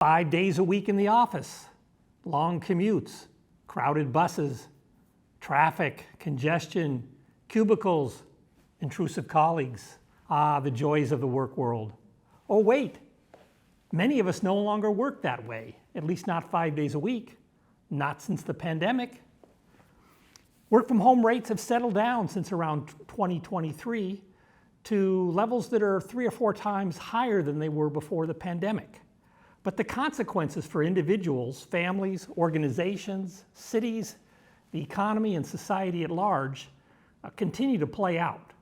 5 days a week in the office, long commutes, crowded buses, traffic, congestion, cubicles, intrusive colleagues. Ah, the joys of the work world. Oh wait, many of us no longer work that way, at least not 5 days a week, not since the pandemic. Work from home rates have settled down since around 2023 to levels that are 3 or 4 times higher than they were before the pandemic. But the consequences for individuals, families, organizations, cities, the economy, and society at large continue to play out.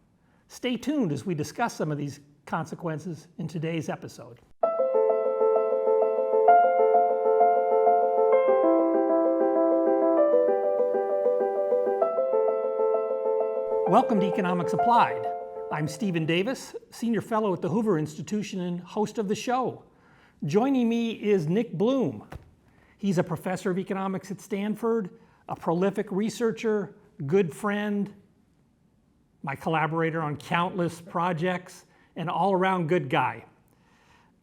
Stay tuned as we discuss some of these consequences in today's episode. Welcome to Economics Applied. I'm Stephen Davis, Senior Fellow at the Hoover Institution and host of the show. Joining me is Nick Bloom. He's a professor of economics at Stanford, a prolific researcher, good friend, my collaborator on countless projects, and all-around good guy.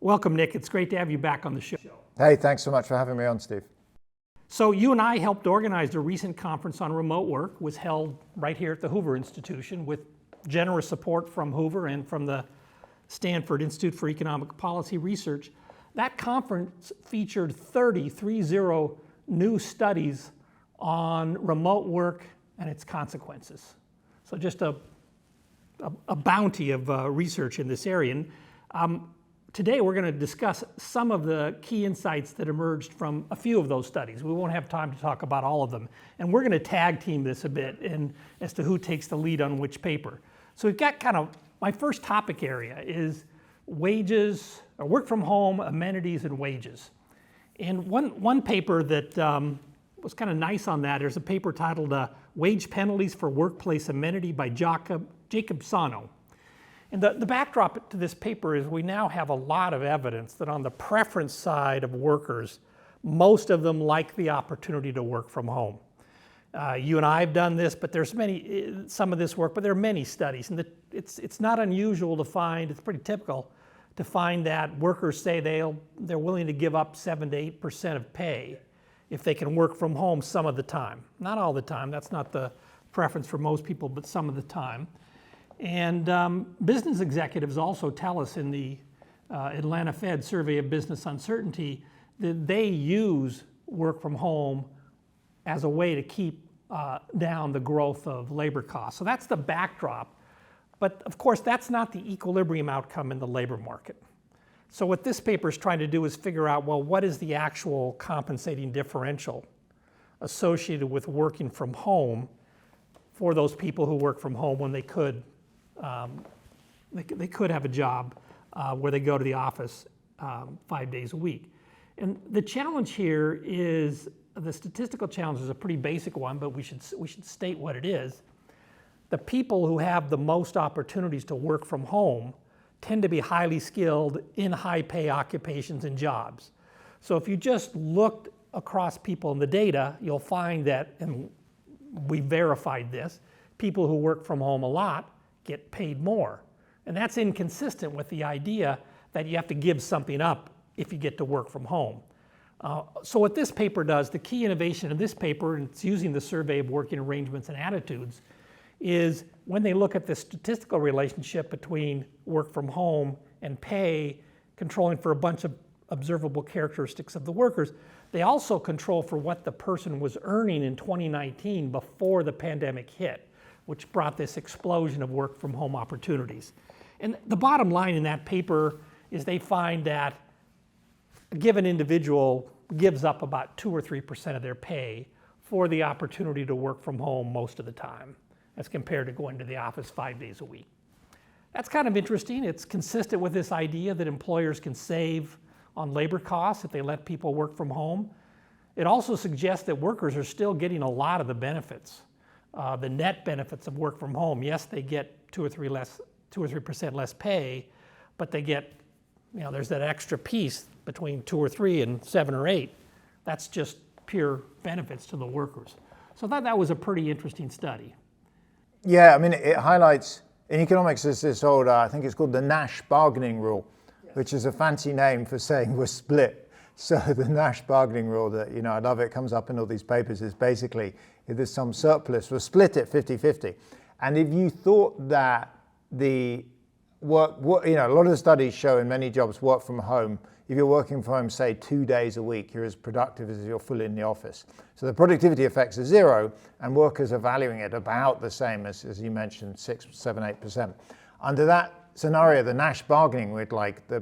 Welcome, Nick. It's great to have you back on the show. Hey, thanks so much for having me on, Steve. So you and I helped organize a recent conference on remote work. It was held right here at the Hoover Institution with generous support from Hoover and from the Stanford Institute for Economic Policy Research. That conference featured 30 new studies on remote work and its consequences. So just a bounty of research in this area. And today we're going to discuss some of the key insights that emerged from a few of those studies. We won't have time to talk about all of them. And we're going to tag team this a bit as to who takes the lead on which paper. So we've got my first topic area is wages, or work from home, amenities, and wages. And one paper that was kind of nice on that, there's a paper titled Wage Penalties for Workplace Amenity by Jacob Sano. And the backdrop to this paper is we now have a lot of evidence that on the preference side of workers, most of them like the opportunity to work from home. You and I have done this, but there's some of this work, but there are many studies. And it's not unusual to find, it's pretty typical, to find that workers say they're willing to give up 7 to 8% of pay if they can work from home some of the time. Not all the time, that's not the preference for most people, but some of the time. And business executives also tell us in the Atlanta Fed Survey of Business Uncertainty that they use work from home as a way to keep down the growth of labor costs. So that's the backdrop. But of course, that's not the equilibrium outcome in the labor market. So what this paper is trying to do is figure out, well, what is the actual compensating differential associated with working from home for those people who work from home when they could have a job where they go to the office 5 days a week. And the challenge here is, the statistical challenge is a pretty basic one, but we should state what it is. The people who have the most opportunities to work from home tend to be highly skilled in high pay occupations and jobs. So if you just looked across people in the data, you'll find that, and we verified this, people who work from home a lot get paid more. And that's inconsistent with the idea that you have to give something up if you get to work from home. So what this paper does, the key innovation in this paper, and it's using the survey of working arrangements and attitudes, is when they look at the statistical relationship between work from home and pay, controlling for a bunch of observable characteristics of the workers, they also control for what the person was earning in 2019 before the pandemic hit, which brought this explosion of work from home opportunities. And the bottom line in that paper is they find that a given individual gives up about 2 or 3% of their pay for the opportunity to work from home most of the time, as compared to going to the office 5 days a week. That's kind of interesting. It's consistent with this idea that employers can save on labor costs if they let people work from home. It also suggests that workers are still getting a lot of the benefits, the net benefits of work from home. Yes, they get 2 or 3% less pay, but they get, there's that extra piece between 2 or 3 and 7 or 8. That's just pure benefits to the workers. So I thought that was a pretty interesting study. Yeah, I mean, it highlights, in economics, there's this old, I think it's called the Nash bargaining rule, which is a fancy name for saying we're split. So the Nash bargaining rule that, I love it, comes up in all these papers is basically if there's some surplus, we'll split it 50-50. And if you thought that the a lot of the studies show in many jobs work from home, if you're working from home, say 2 days a week, you're as productive as if you're fully in the office. So the productivity effects are zero, and workers are valuing it about the same as you mentioned, 6, 7, 8%. Under that scenario, the Nash bargaining would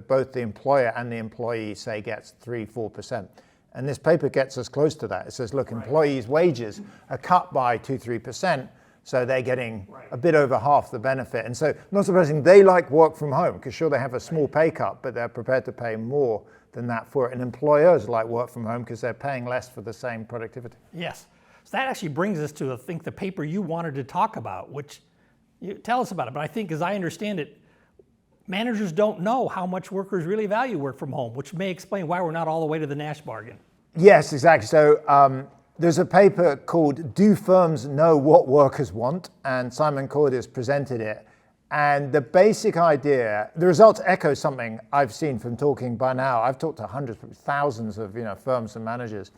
both the employer and the employee say gets 3-4%. And this paper gets us close to that. It says, look, employees' wages are cut by 2-3%, so they're getting a bit over half the benefit. And so, not surprising, they like work from home, because sure, they have a small pay cut, but they're prepared to pay more than that for it. And employers like work from home because they're paying less for the same productivity. Yes. So that actually brings us to, I think, the paper you wanted to talk about, which you tell us about it. But I think, as I understand it, managers don't know how much workers really value work from home, which may explain why we're not all the way to the Nash bargain. Yes, exactly. So there's a paper called Do Firms Know What Workers Want? And Simon Cordes presented it. And the basic idea, the results echo something I've seen from talking by now. I've talked to hundreds, thousands of firms and managers,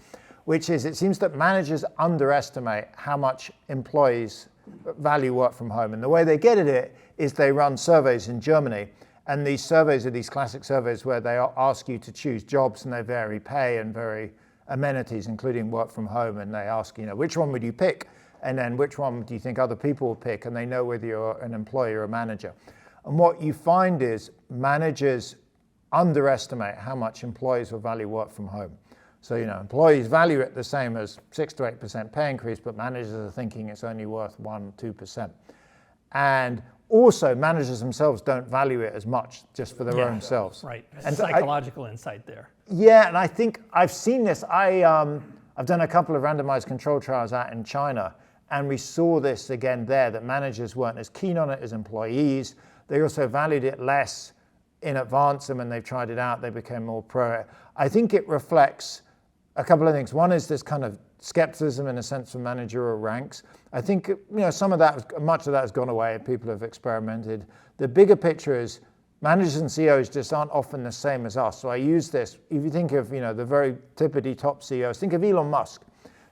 which is it seems that managers underestimate how much employees value work from home. And the way they get at it is they run surveys in Germany. And these surveys are these classic surveys where they ask you to choose jobs, and they vary pay and vary amenities, including work from home. And they ask, which one would you pick? And then which one do you think other people will pick? And they know whether you're an employee or a manager. And what you find is managers underestimate how much employees will value work from home. So, employees value it the same as 6 to 8% pay increase, but managers are thinking it's only worth 1-2%. And also, managers themselves don't value it as much just for their own selves. Right. And psychological insight there. Yeah, and I think I've seen this. I've done a couple of randomized control trials out in China, and we saw this again there, that managers weren't as keen on it as employees. They also valued it less in advance, and when they've tried it out, they became more pro it. I think it reflects a couple of things. One is this kind of skepticism in a sense from managerial ranks. I think some of that, much of that has gone away. People have experimented. The bigger picture is managers and CEOs just aren't often the same as us. So I use this. If you think of the very tippity top CEOs, think of Elon Musk.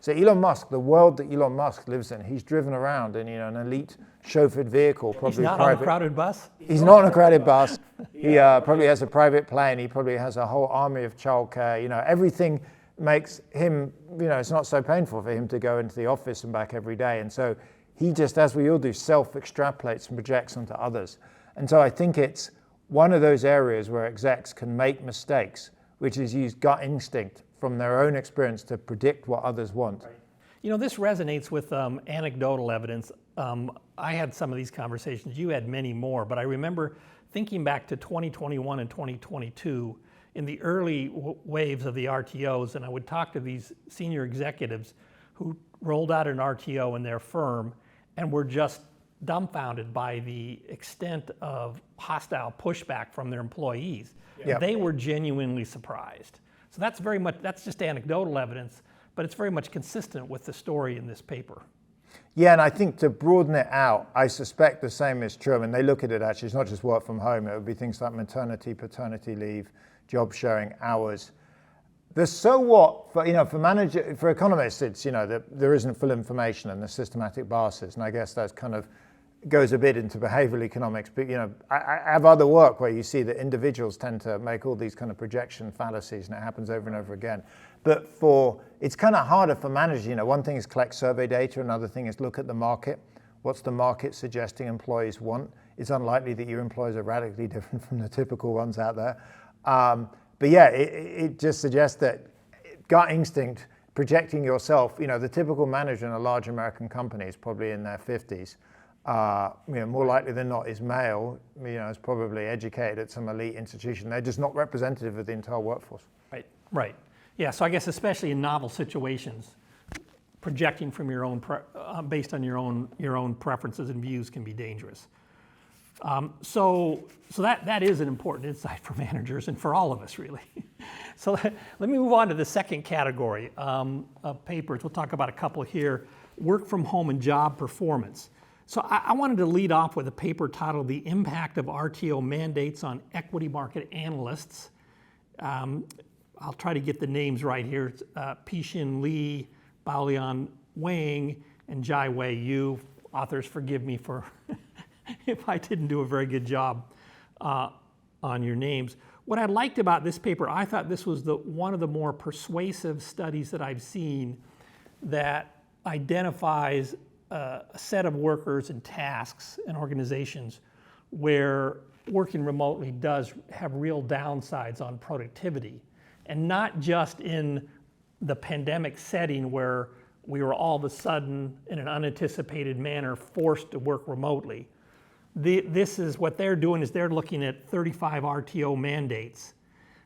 So Elon Musk, the world that Elon Musk lives in, he's driven around in an elite chauffeured vehicle. Probably he's not on a crowded bus? He's not on a crowded bus. He probably has a private plane. He probably has a whole army of childcare. Everything makes him, it's not so painful for him to go into the office and back every day. And so he just, as we all do, self-extrapolates and projects onto others. And so I think it's one of those areas where execs can make mistakes, which is use gut instinct from their own experience to predict what others want. Right. This resonates with anecdotal evidence. I had some of these conversations. You had many more, but I remember thinking back to 2021 and 2022 in the early waves of the RTOs, and I would talk to these senior executives who rolled out an RTO in their firm and were just dumbfounded by the extent of hostile pushback from their employees. Yeah. They were genuinely surprised. So that's just anecdotal evidence, but it's very much consistent with the story in this paper. Yeah, and I think to broaden it out, I suspect the same is true. I mean, they look at it actually, it's not just work from home, it would be things like maternity, paternity leave, job sharing, hours. The so what for economists, it's that there isn't full information and there's systematic biases, and I guess that's kind of goes a bit into behavioral economics. But I have other work where you see that individuals tend to make all these kind of projection fallacies, and it happens over and over again. But it's kind of harder for managers. One thing is collect survey data, another thing is look at the market. What's the market suggesting employees want? It's unlikely that your employees are radically different from the typical ones out there. But yeah, it just suggests that gut instinct, projecting yourself, the typical manager in a large American company is probably in their 50s. More likely than not is male, is probably educated at some elite institution. They're just not representative of the entire workforce. Right. Yeah, so I guess especially in novel situations, projecting from your own, based on your own preferences and views can be dangerous. So that is an important insight for managers and for all of us, really. So let me move on to the second category of papers. We'll talk about a couple here. Work from home and job performance. So I wanted to lead off with a paper titled The Impact of RTO Mandates on Equity Market Analysts. I'll try to get the names right here. It's, Pixin Li, Baolian Wang, and Jai Wei Yu. Authors, forgive me for if I didn't do a very good job on your names. What I liked about this paper, I thought this was one of the more persuasive studies that I've seen that identifies a set of workers and tasks and organizations where working remotely does have real downsides on productivity, and not just in the pandemic setting where we were all of a sudden in an unanticipated manner forced to work remotely. This is what they're doing is they're looking at 35 RTO mandates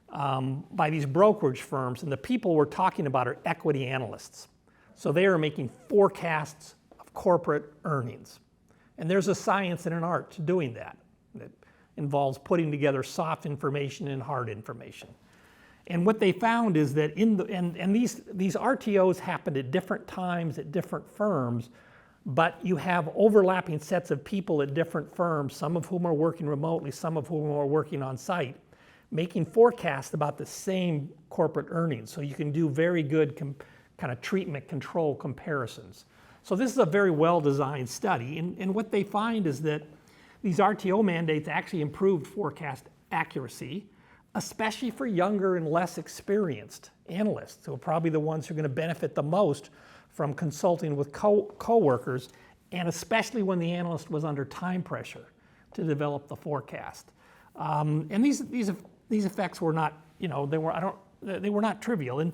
by these brokerage firms, and the people we're talking about are equity analysts. So they are making forecasts of corporate earnings. And there's a science and an art to doing that. That involves putting together soft information and hard information. And what they found is that these RTOs happened at different times at different firms, but you have overlapping sets of people at different firms, some of whom are working remotely, some of whom are working on site, making forecasts about the same corporate earnings. So you can do very good kind of treatment control comparisons. So this is a very well-designed study. And what they find is that these RTO mandates actually improved forecast accuracy, especially for younger and less experienced analysts, who are probably the ones who are going to benefit the most from consulting with co-workers, and especially when the analyst was under time pressure to develop the forecast. And these effects were not, they were not trivial. And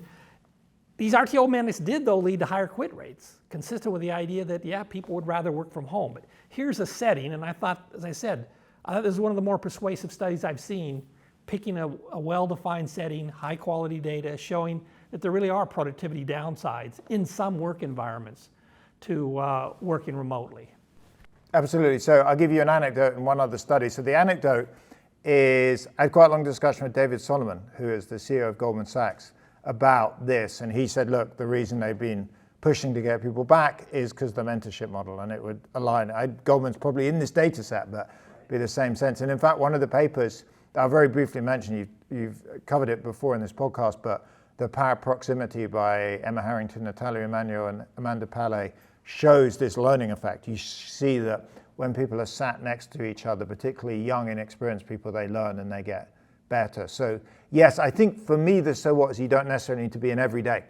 these RTO mandates did, though, lead to higher quit rates, consistent with the idea that, yeah, people would rather work from home. But here's a setting, and I thought, as I said, I thought this is one of the more persuasive studies I've seen, picking a well-defined setting, high-quality data, showing that there really are productivity downsides in some work environments to working remotely. Absolutely. So I'll give you an anecdote in one other study. So the anecdote is, I had quite a long discussion with David Solomon, who is the CEO of Goldman Sachs, about this. And he said, look, the reason they've been pushing to get people back is because of the mentorship model, and it would align. Goldman's probably in this data set, but be the same sense. And in fact, one of the papers that I'll very briefly mention, you've covered it before in this podcast, but The Power of Proximity by Emma Harrington, Natalia Emanuel, and Amanda Palais shows this learning effect. You see that when people are sat next to each other, particularly young, inexperienced people, they learn and they get better. So yes, I think for me, the so what is you don't necessarily need to be in every day.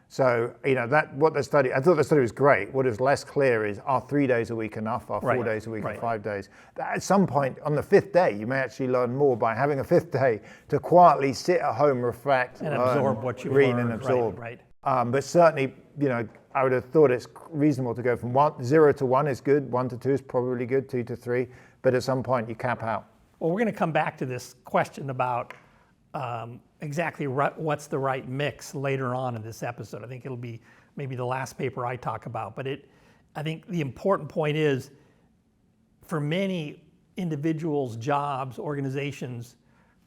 So, I thought the study was great. What is less clear is, are 3 days a week enough? Are 4 days a week or 5 days? At some point on the 5th day, you may actually learn more by having a 5th day to quietly sit at home, reflect, and learn, absorb what you read learned. and absorb. Right. But certainly, I would have thought it's reasonable to go from 0 to 1 is good, 1 to 2 is probably good, 2 to 3, but at some point you cap out. Well, we're going to come back to this question about exactly what's the right mix later on in this episode. I think it'll be maybe the last paper I talk about, but I think the important point is, for many individuals, jobs, organizations,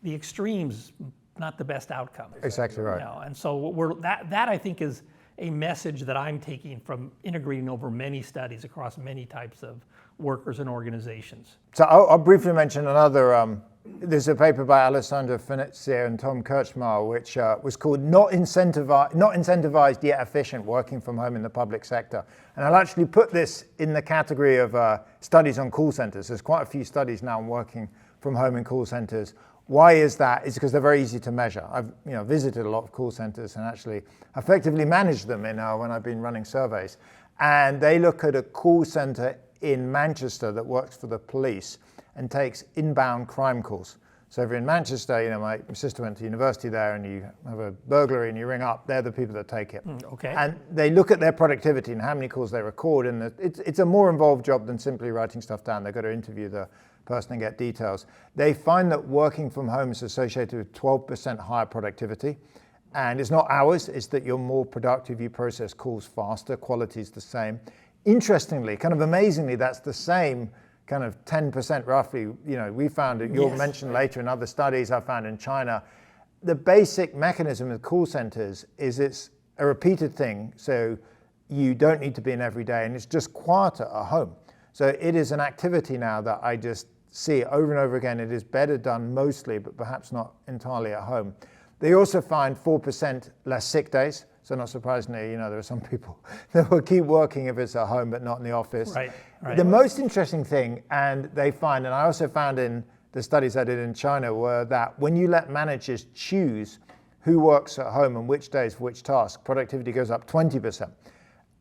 the extremes not the best outcome. Exactly right. And so that I think is a message that I'm taking from integrating over many studies across many types of workers and organizations. So I'll briefly mention another, there's a paper by Alessandro Finizia and Tom Kirchmar, which was called Not Incentivized Yet Efficient Working from Home in the Public Sector. And I'll actually put this in the category of studies on call centers. There's quite a few studies now on working from home in call centers. Why is that? It's because they're very easy to measure. I've visited a lot of call centers and actually effectively managed them when I've been running surveys. And they look at a call center in Manchester that works for the police and takes inbound crime calls. So if you're in Manchester, my sister went to university there, and you have a burglary and you ring up, they're the people that take it. Okay. And they look at their productivity and how many calls they record, and it's a more involved job than simply writing stuff down. They've got to interview the person and get details. They find that working from home is associated with 12% higher productivity. And it's not hours, it's that you're more productive, you process calls faster, quality is the same. Interestingly, kind of amazingly, that's the same kind of 10% roughly, we found it, you'll mention later in other studies I found in China. The basic mechanism of call centers is it's a repeated thing, so you don't need to be in every day, and it's just quieter at home. So it is an activity now that I just see over and over again. It is better done mostly, but perhaps not entirely at home. They also find 4% less sick days. So not surprisingly, there are some people that will keep working if it's at home but not in the office. Right. The most interesting thing, and they find, and I also found in the studies I did in China, were that when you let managers choose who works at home and which days for which task, productivity goes up 20%.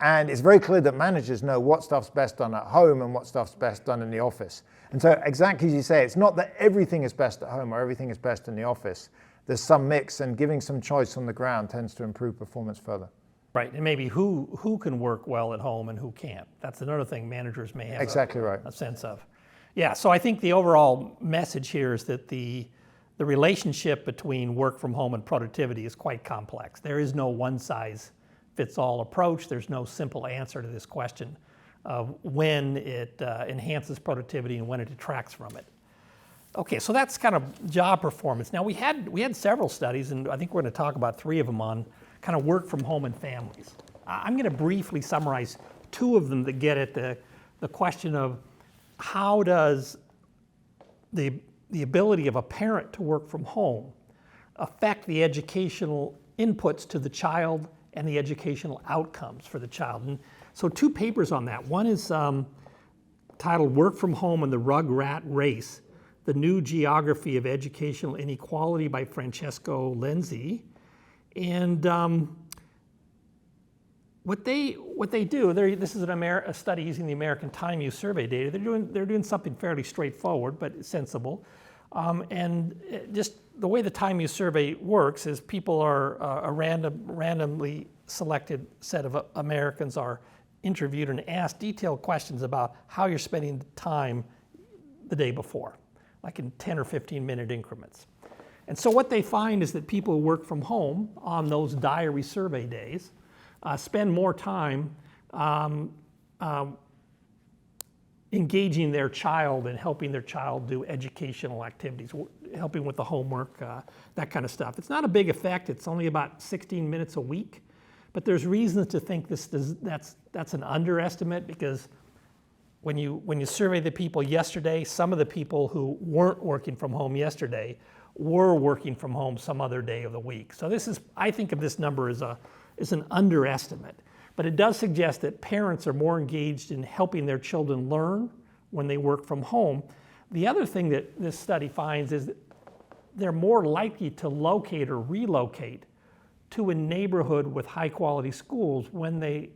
And it's very clear that managers know what stuff's best done at home and what stuff's best done in the office. And so exactly as you say, it's not that everything is best at home or everything is best in the office. There's some mix, and giving some choice on the ground tends to improve performance further. Right, and maybe who can work well at home and who can't. That's another thing managers may have exactly right. a sense of. Yeah, so I think the overall message here is that the relationship between work from home and productivity is quite complex. There is no one-size-fits-all approach. There's no simple answer to this question of when it enhances productivity and when it detracts from it. Okay, so that's kind of job performance. Now we had several studies, and I think we're going to talk about 3 of them on kind of work from home and families. I'm going to briefly summarize 2 of them that get at the question of how does the ability of a parent to work from home affect the educational inputs to the child and the educational outcomes for the child. And so 2 papers on that. One is titled Work from Home and the Rug Rat Race, The New Geography of Educational Inequality by Francesco Lenzi. And what they do, this is a study using the American Time Use Survey data. They're doing something fairly straightforward but sensible. And just the way the Time Use Survey works is people are a randomly selected set of Americans are interviewed and asked detailed questions about how you're spending time the day before, like in 10 or 15 minute increments. And so what they find is that people who work from home on those diary survey days spend more time engaging their child and helping their child do educational activities, helping with the homework, that kind of stuff. It's not a big effect. It's only about 16 minutes a week, but there's reasons to think that's an underestimate, because when you survey the people yesterday, some of the people who weren't working from home yesterday were working from home some other day of the week. So I think of this number as an underestimate, but it does suggest that parents are more engaged in helping their children learn when they work from home. The other thing that this study finds is that they're more likely to locate or relocate to a neighborhood with high quality schools when they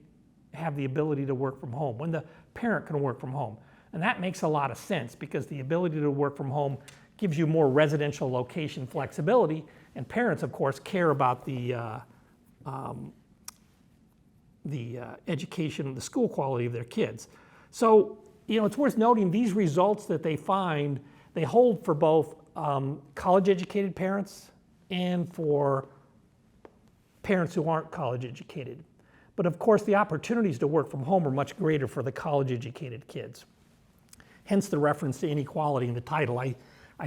have the ability to work from home, when the parent can work from home. And that makes a lot of sense, because the ability to work from home gives you more residential location flexibility, and parents, of course, care about the education, the school quality of their kids. So, it's worth noting these results that they find, they hold for both college-educated parents and for parents who aren't college-educated. But of course, the opportunities to work from home are much greater for the college-educated kids. Hence the reference to inequality in the title. I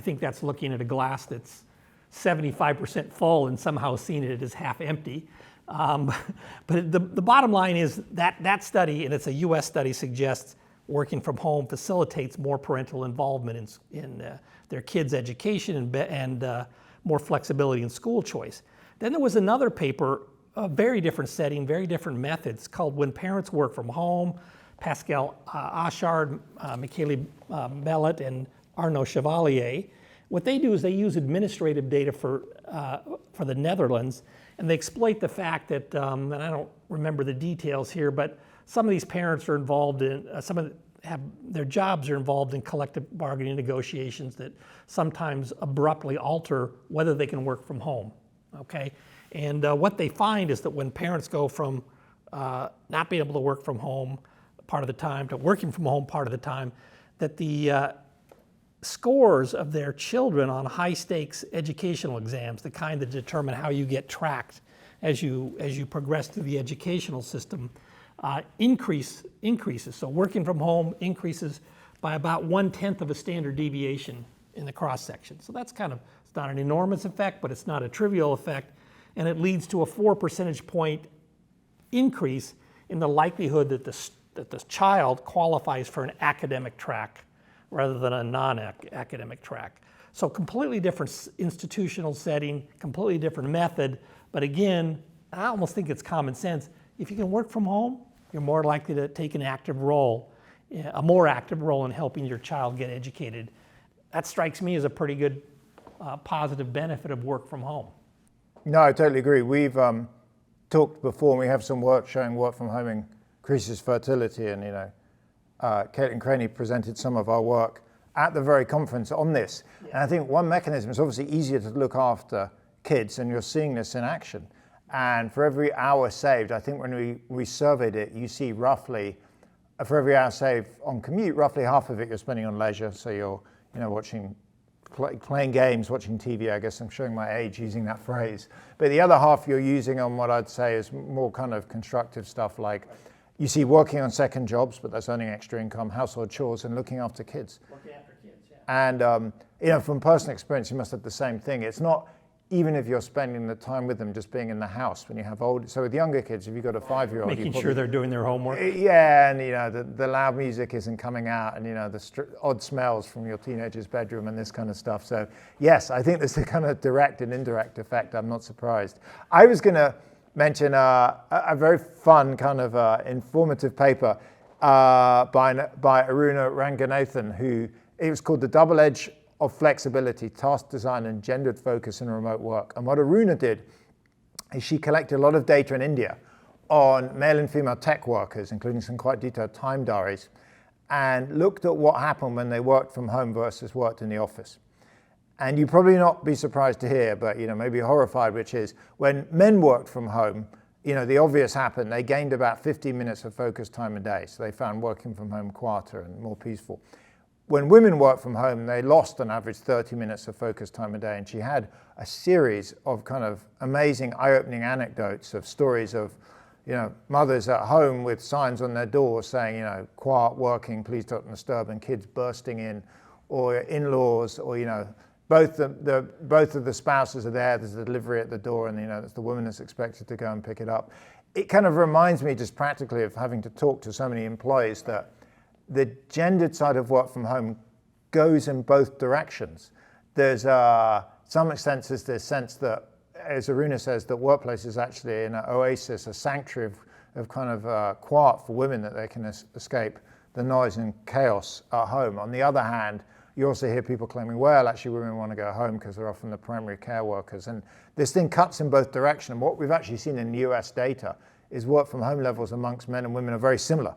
think that's looking at a glass that's 75% full and somehow seeing it as half empty. But the bottom line is that study, and it's a US study, suggests working from home facilitates more parental involvement in their kids' education and more flexibility in school choice. Then there was another paper, a very different setting, very different methods, called When Parents Work from Home. Pascal Achard, Michele Mellet, and Arnaud Chevalier. What they do is they use administrative data for the Netherlands, and they exploit the fact that, and I don't remember the details here, but some of these parents are involved in, their jobs are involved in collective bargaining negotiations that sometimes abruptly alter whether they can work from home, okay? And what they find is that when parents go from not being able to work from home part of the time to working from home part of the time, that the scores of their children on high-stakes educational exams, the kind that determine how you get tracked as you progress through the educational system, increases. So working from home increases by about 1/10 of a standard deviation in the cross-section. So that's it's not an enormous effect, but it's not a trivial effect, and it leads to a 4 percentage point increase in the likelihood that the child qualifies for an academic track rather than a non-academic track. So completely different institutional setting, completely different method. But again, I almost think it's common sense. If you can work from home, you're more likely to take an active role, a more active role in helping your child get educated. That strikes me as a pretty good positive benefit of work from home. No, I totally agree. We've talked before, and we have some work showing work from home increases fertility, and Caitlin Craney presented some of our work at the very conference on this. Yeah. And I think one mechanism is obviously easier to look after kids, and you're seeing this in action. And for every hour saved, I think when we surveyed it, you see roughly, for every hour saved on commute, roughly half of it you're spending on leisure. So you're watching, playing games, watching TV. I guess I'm showing my age using that phrase. But the other half you're using on what I'd say is more kind of constructive stuff, like you see working on second jobs, but that's earning extra income, household chores, and looking after kids. Looking after kids, yeah. And from personal experience, you must have the same thing. It's not, even if you're spending the time with them just being in the house when you have older. So with younger kids, if you've got a 5-year-old, making sure they're doing their homework. Yeah, and the loud music isn't coming out, and the odd smells from your teenager's bedroom and this kind of stuff. So yes, I think there's a kind of direct and indirect effect. I'm not surprised. I was going to mention a very fun kind of informative paper by Aruna Ranganathan, who it was called The Double Edge of Flexibility, Task Design, and Gendered Focus in Remote Work. And what Aruna did is she collected a lot of data in India on male and female tech workers, including some quite detailed time diaries, and looked at what happened when they worked from home versus worked in the office. And you'd probably not be surprised to hear, but maybe horrified, which is when men worked from home, the obvious happened. They gained about 15 minutes of focus time a day. So they found working from home quieter and more peaceful. When women worked from home, they lost on average 30 minutes of focus time a day. And she had a series of kind of amazing eye-opening anecdotes of stories of, mothers at home with signs on their doors saying, quiet working, please don't disturb, and kids bursting in, or in-laws, or, both of the spouses are there, there's a delivery at the door, and, it's the woman that's expected to go and pick it up. It kind of reminds me just practically of having to talk to so many employees that the gendered side of work from home goes in both directions. There's some extent there's this sense that, as Aruna says, that workplace is actually an oasis, a sanctuary of kind of quiet for women, that they can escape the noise and chaos at home. On the other hand, you also hear people claiming, well, actually women want to go home because they're often the primary care workers. And this thing cuts in both directions. And what we've actually seen in the US data is work from home levels amongst men and women are very similar.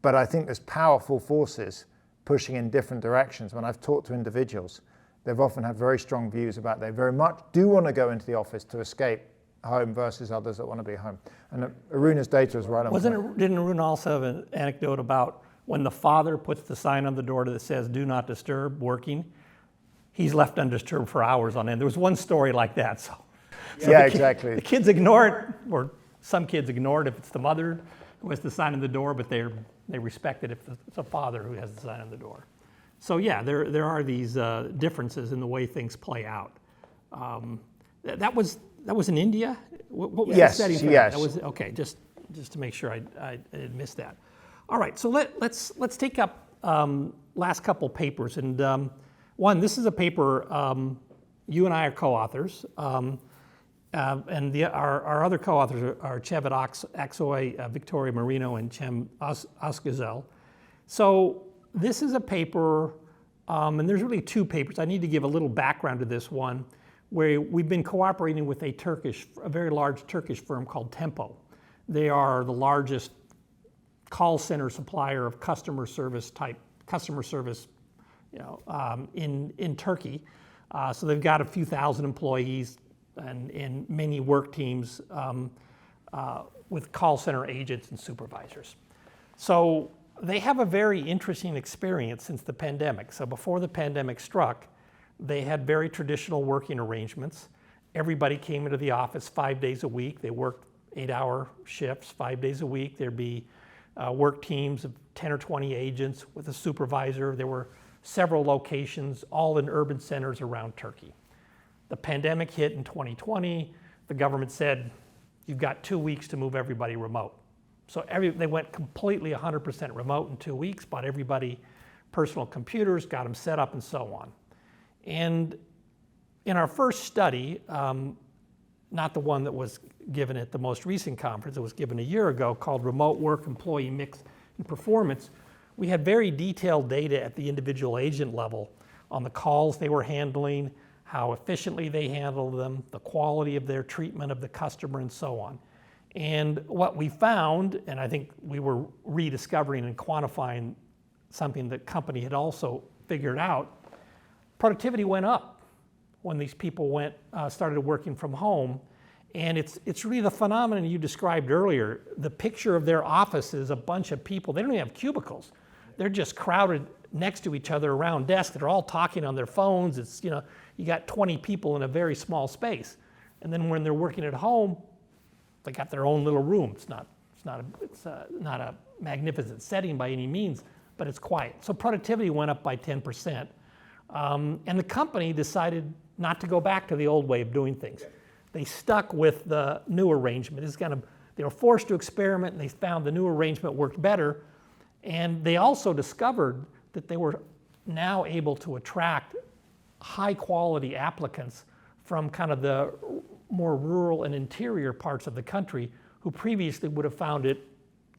But I think there's powerful forces pushing in different directions. When I've talked to individuals, they've often had very strong views about they very much do want to go into the office to escape home versus others that want to be home. And Aruna's data is right on point. Didn't Aruna also have an anecdote about when the father puts the sign on the door that says "Do not disturb" working, he's left undisturbed for hours on end. There was one story like that. So yeah, exactly. The kids ignore it, or some kids ignore it if it's the mother who has the sign on the door, but they respect it if it's a father who has the sign on the door. So yeah, there are these differences in the way things play out. That was in India. What was the setting for that? That was okay. Just to make sure I didn't miss that. All right, so let's take up last couple papers, and one, this is a paper you and I are co-authors, and our other co-authors are Chevet Aksoy, Victoria Marino, and Cem Asgazel. So this is a paper, and there's really two papers. I need to give a little background to this one, where we've been cooperating with a very large Turkish firm called Tempo. They are the largest call center supplier of customer service in Turkey. So they've got a few thousand employees and many work teams with call center agents and supervisors. So they have a very interesting experience since the pandemic. So before the pandemic struck, they had very traditional working arrangements. Everybody came into the office 5 days a week. They worked 8-hour shifts 5 days a week. There'd be work teams of 10 or 20 agents with a supervisor. There were several locations, all in urban centers around Turkey. The pandemic hit in 2020. The government said, you've got 2 weeks to move everybody remote. So they went completely 100% remote in 2 weeks, bought everybody personal computers, got them set up, and so on. And in our first study, not the one that was given at the most recent conference, it was given a year ago, called Remote Work Employee Mix and Performance, we had very detailed data at the individual agent level on the calls they were handling, how efficiently they handled them, the quality of their treatment of the customer, and so on. And what we found, and I think we were rediscovering and quantifying something that company had also figured out, productivity went up when these people started working from home. And it's really the phenomenon you described earlier. The picture of their office is a bunch of people. They don't even have cubicles. They're just crowded next to each other around desks. They're all talking on their phones. It's, you got 20 people in a very small space. And then when they're working at home, they got their own little room. It's not a magnificent setting by any means, but it's quiet. So productivity went up by 10%. And the company decided not to go back to the old way of doing things. They stuck with the new arrangement. They were forced to experiment, and they found the new arrangement worked better. And they also discovered that they were now able to attract high-quality applicants from kind of the more rural and interior parts of the country who previously would have found it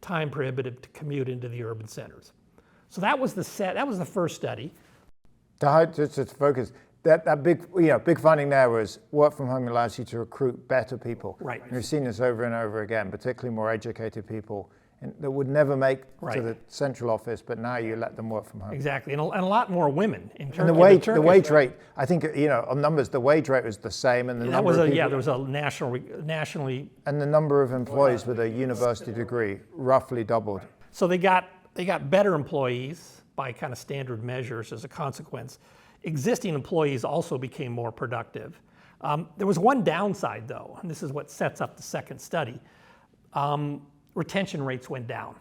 time prohibitive to commute into the urban centers. So that was the first study. Just to focus, that big finding there was work from home allows you to recruit better people. Right. And we've seen this over and over again, particularly more educated people that would never make to the central office, but now you let them work from home. Exactly, and a lot more women in Turkey. And the wage rate, I think, on numbers, the wage rate was the same, and there was a nationally, and the number of employees with a university degree roughly doubled. So they got better employees by kind of standard measures as a consequence. Existing employees also became more productive. There was one downside, though, and this is what sets up the second study. Retention rates went down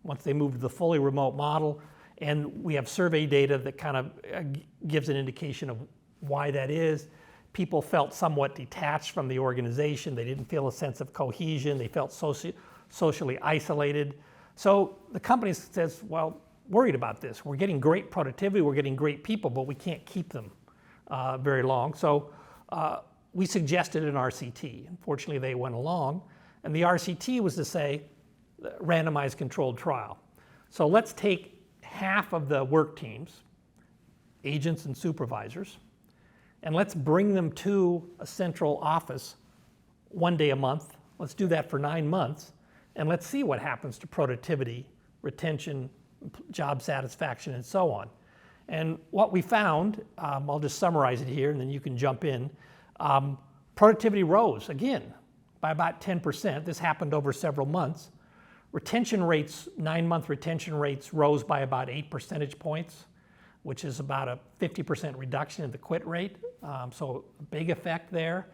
once they moved to the fully remote model, and we have survey data that kind of gives an indication of why that is. People felt somewhat detached from the organization. They didn't feel a sense of cohesion. They felt socially isolated. So the company says, well, worried about this. We're getting great productivity, we're getting great people, but we can't keep them very long. So we suggested an RCT. Unfortunately, they went along. And the RCT was to say, randomized controlled trial. So let's take half of the work teams, agents and supervisors, and let's bring them to a central office one day a month. Let's do that for 9 months, and let's see what happens to productivity, retention, job satisfaction, and so on. And what we found, I'll just summarize it here, and then you can jump in. Productivity rose, again, by about 10%. This happened over several months. Retention rates, 9-month retention rates rose by about 8 percentage points, which is about a 50% reduction in the quit rate. So a big effect there.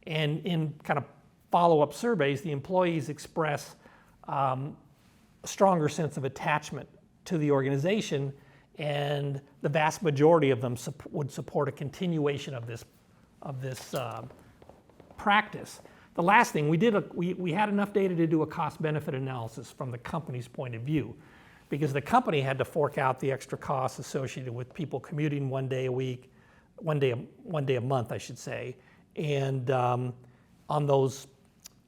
And in kind of follow-up surveys, the employees express a stronger sense of attachment to the organization, and the vast majority of them would support a continuation of this practice. The last thing, we had enough data to do a cost-benefit analysis from the company's point of view, because the company had to fork out the extra costs associated with people commuting one day a month, I should say. And on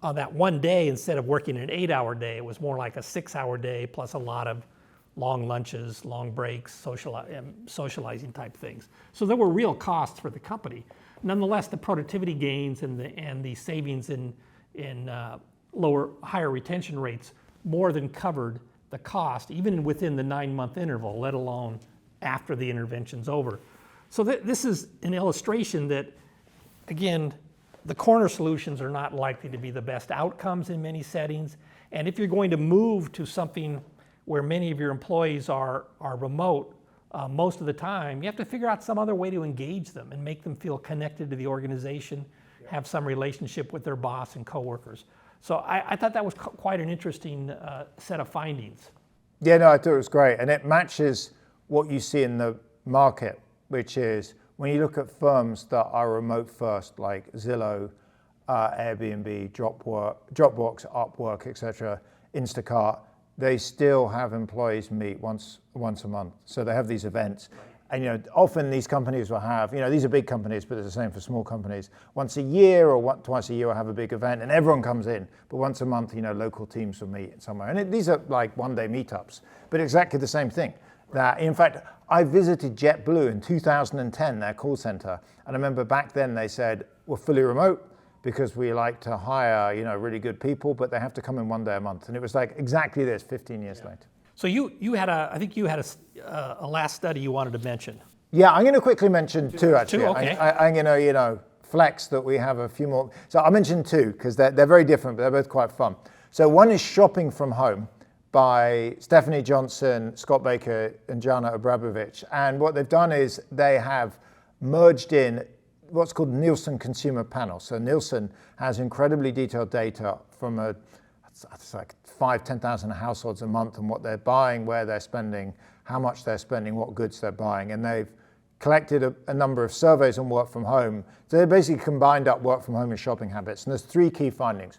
that one day, instead of working an 8-hour day, it was more like a 6-hour day plus a lot of long lunches, long breaks, socializing type things. So there were real costs for the company. Nonetheless, the productivity gains and the savings in higher retention rates more than covered the cost, even within the 9-month interval, let alone after the intervention's over. So this is an illustration that, again, the corner solutions are not likely to be the best outcomes in many settings. And if you're going to move to something where many of your employees are remote, most of the time, you have to figure out some other way to engage them and make them feel connected to the organization, have some relationship with their boss and coworkers. So I thought that was quite an interesting set of findings. Yeah, no, I thought it was great. And it matches what you see in the market, which is when you look at firms that are remote first, like Zillow, Airbnb, Dropbox, Upwork, etc., Instacart, they still have employees meet once a month. So they have these events. And often these companies will have, these are big companies, but it's the same for small companies. Once a year or twice a year, we'll have a big event, and everyone comes in. But once a month, local teams will meet somewhere. And these are like one-day meetups, but exactly the same thing. That, in fact, I visited JetBlue in 2010, their call center, and I remember back then they said, we're fully remote because we like to hire, really good people, but they have to come in one day a month. And it was like exactly this 15 years later. So you had I think you had a last study you wanted to mention. Yeah, I'm going to quickly mention two, actually. Two, okay. I'm going to, flex that we have a few more. So I'll mention two because they're very different, but they're both quite fun. So one is Shopping from Home by Stephanie Johnson, Scott Baker, and Jana Abramovich. And what they've done is they have merged in what's called Nielsen Consumer Panel. So Nielsen has incredibly detailed data from it's like 10,000 households a month and what they're buying, where they're spending, how much they're spending, what goods they're buying. And they've collected a number of surveys on work from home. So they basically combined up work from home and shopping habits. And there's three key findings.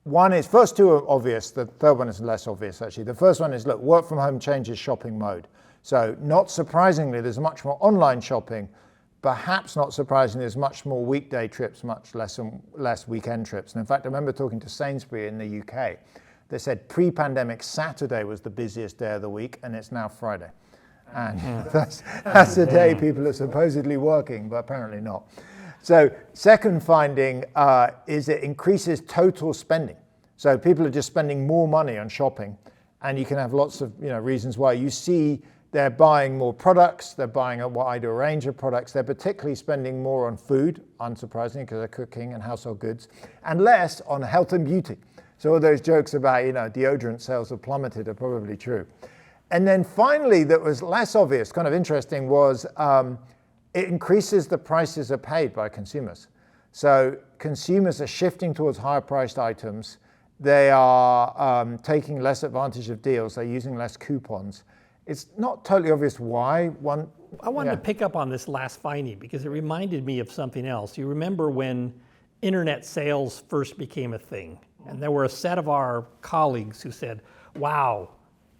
One is, first two are obvious, the third one is less obvious actually. The first one is, look, work from home changes shopping mode. So not surprisingly, there's much more online shopping. Perhaps not surprisingly, there's much more weekday trips, much less weekend trips. And in fact, I remember talking to Sainsbury in the UK. They said pre-pandemic Saturday was the busiest day of the week, and it's now Friday. And that's the day people are supposedly working, but apparently not. So second finding is it increases total spending. So people are just spending more money on shopping, and you can have lots of reasons why. You see they're buying more products, they're buying a wider range of products, they're particularly spending more on food, unsurprisingly, because they're cooking and household goods, and less on health and beauty. So all those jokes about deodorant sales have plummeted are probably true. And then finally, that was less obvious, kind of interesting, was it increases the prices are paid by consumers. So consumers are shifting towards higher priced items. They are taking less advantage of deals. They're using less coupons. It's not totally obvious why. I wanted to pick up on this last finding because it reminded me of something else. You remember when internet sales first became a thing, and there were a set of our colleagues who said, wow,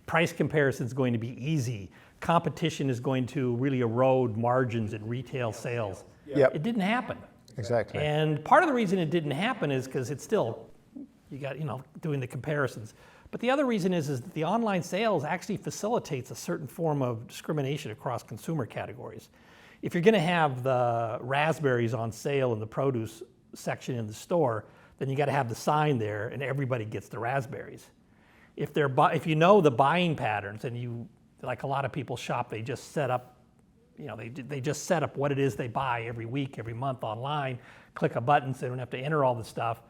price comparison is going to be easy. Competition is going to really erode margins in retail sales. Yep. It didn't happen. Exactly. And part of the reason it didn't happen is because it's still, you got, doing the comparisons. But the other reason is that the online sales actually facilitates a certain form of discrimination across consumer categories. If you're going to have the raspberries on sale in the produce section in the store, then you got to have the sign there and everybody gets the raspberries. If you know the buying patterns and like a lot of people shop, they just set up, they just set up what it is they buy every week, every month online, click a button so they don't have to enter all the stuff.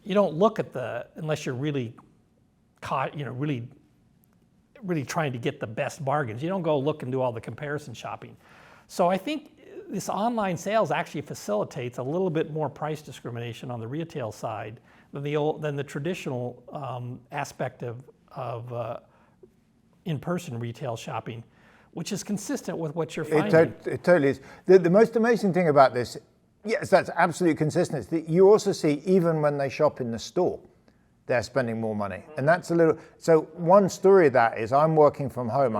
You don't look at unless you're really caught, really trying to get the best bargains. You don't go look and do all the comparison shopping. So I think this online sales actually facilitates a little bit more price discrimination on the retail side than the traditional aspect of in-person retail shopping, which is consistent with what you're finding. It totally is. The most amazing thing about this, yes, that's absolute consistency. You also see even when they shop in the store, they're spending more money. And that's so one story of that is I'm working from home.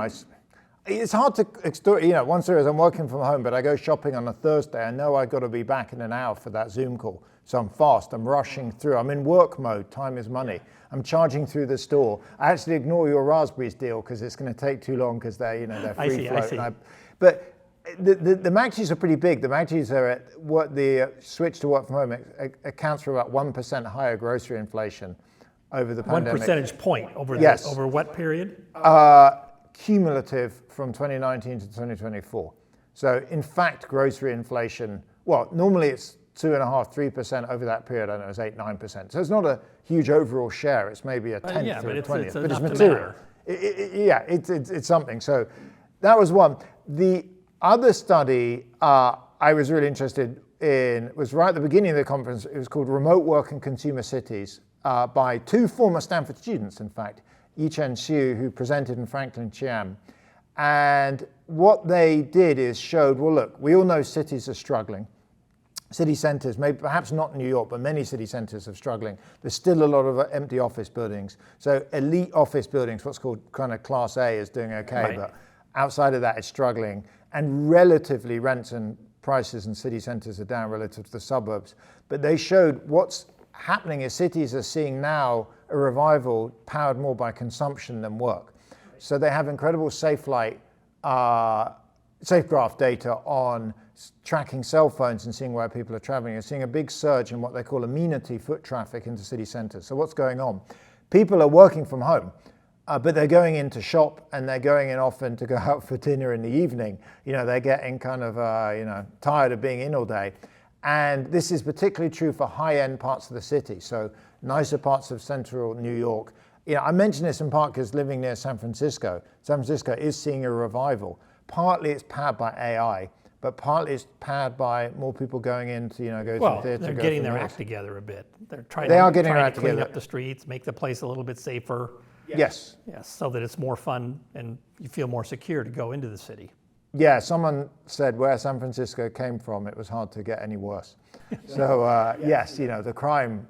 It's hard to extort, one story is I'm working from home, but I go shopping on a Thursday. I know I've got to be back in an hour for that Zoom call. So I'm fast, I'm rushing through. I'm in work mode, time is money. I'm charging through the store. I actually ignore your raspberries deal because it's going to take too long because they're free float. I see. But the magnitudes are pretty big. The magnitudes are at what the switch to work from home accounts for about 1% higher grocery inflation over the pandemic. 1 percentage point over Yes. over what period? Cumulative from 2019 to 2024. So in fact, grocery inflation, normally it's 2.5%, 3% over that period. I know it's 8-9%. So it's not a huge overall share. It's maybe a 10th or a 20th, but it's material. It's something. So that was one. The other study I was really interested in was right at the beginning of the conference. It was called Remote Work in Consumer Cities by two former Stanford students, in fact, Yichen Xu, who presented, and Franklin Chiam. And what they did is showed, well, look, we all know cities are struggling. City centers, maybe perhaps not New York, but many city centers are struggling. There's still a lot of empty office buildings. So elite office buildings, what's called kind of class A, is doing okay, Right. But outside of that, it's struggling. and relatively rents and prices in city centres are down relative to the suburbs. But they showed what's happening is cities are seeing now a revival powered more by consumption than work. So they have incredible SafeGraph data on tracking cell phones and seeing where people are traveling. You're seeing a big surge in what they call amenity foot traffic into city centres. So what's going on? People are working from home, but they're going in to shop and they're going in often to go out for dinner in the evening. They're getting kind of, tired of being in all day. And this is particularly true for high-end parts of the city, so nicer parts of central New York. I mention this in part because living near San Francisco is seeing a revival. Partly it's powered by AI, but partly it's powered by more people going in to, go to the theater. They're getting their act together a bit. They're trying to clean up the streets, make the place a little bit safer. Yes. Yes, so that it's more fun and you feel more secure to go into the city. Yeah, someone said where San Francisco came from, it was hard to get any worse. So yes, the crime.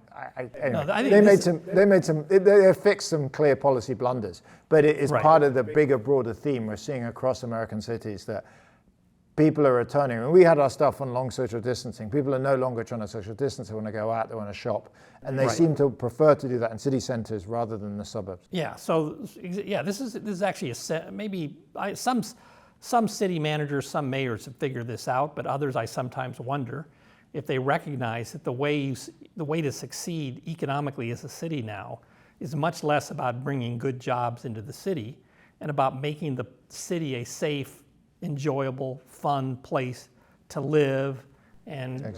They fixed some clear policy blunders, but it is part of the bigger, broader theme we're seeing across American cities that people are returning. And we had our stuff on long social distancing. People are no longer trying to social distance. They want to go out, they want to shop, and they seem to prefer to do that in city centers rather than the suburbs. Yeah. So this is actually some city managers, some mayors have figured this out, but others I sometimes wonder if they recognize that the way to succeed economically as a city now is much less about bringing good jobs into the city and about making the city a safe, enjoyable, fun place to live and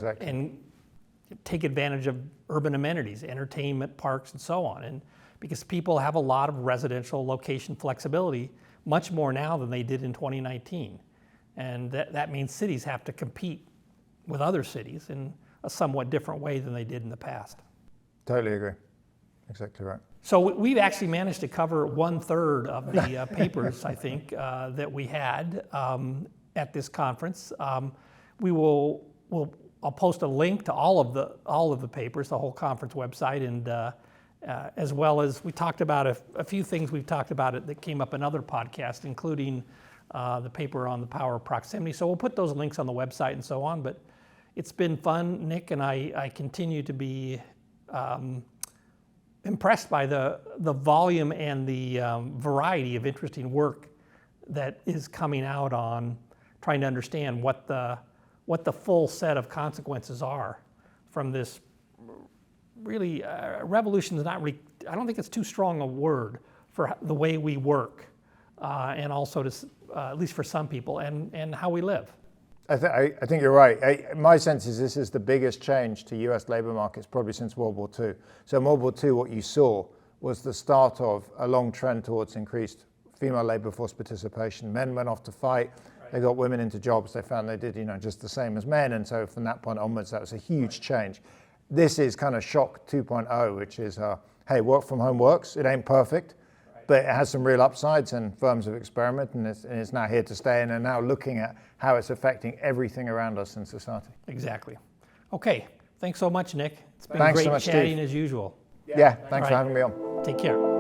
take advantage of urban amenities, entertainment, parks, and so on. And because people have a lot of residential location flexibility, much more now than they did in 2019. And that means cities have to compete with other cities in a somewhat different way than they did in the past. Totally agree. Exactly right. So we've actually managed to cover 1/3 of the papers, I think, that we had at this conference. I'll post a link to all of the papers, the whole conference website, and as well as we talked about a few things we've talked about that came up in other podcasts, including the paper on the power of proximity. So we'll put those links on the website and so on. But it's been fun, Nick, and I continue to be impressed by the volume and the variety of interesting work that is coming out on trying to understand what the full set of consequences are from this. Really, revolution is not really, I don't think it's too strong a word for the way we work, and also to, at least for some people, and how we live. I think you're right. My sense is this is the biggest change to US labor markets probably since World War II. So in World War II, what you saw was the start of a long trend towards increased female labor force participation. Men went off to fight. They got women into jobs. They found they did, just the same as men. And so from that point onwards, that was a huge change. This is kind of shock 2.0, which is, hey, work from home works. It ain't perfect, but it has some real upsides, and firms have experimented, and it's now here to stay, and are now looking at how it's affecting everything around us in society. Exactly. Okay, thanks so much, Nick. It's been Thanks great so much, chatting Steve. as usual. Yeah, thanks for having me on. Take care.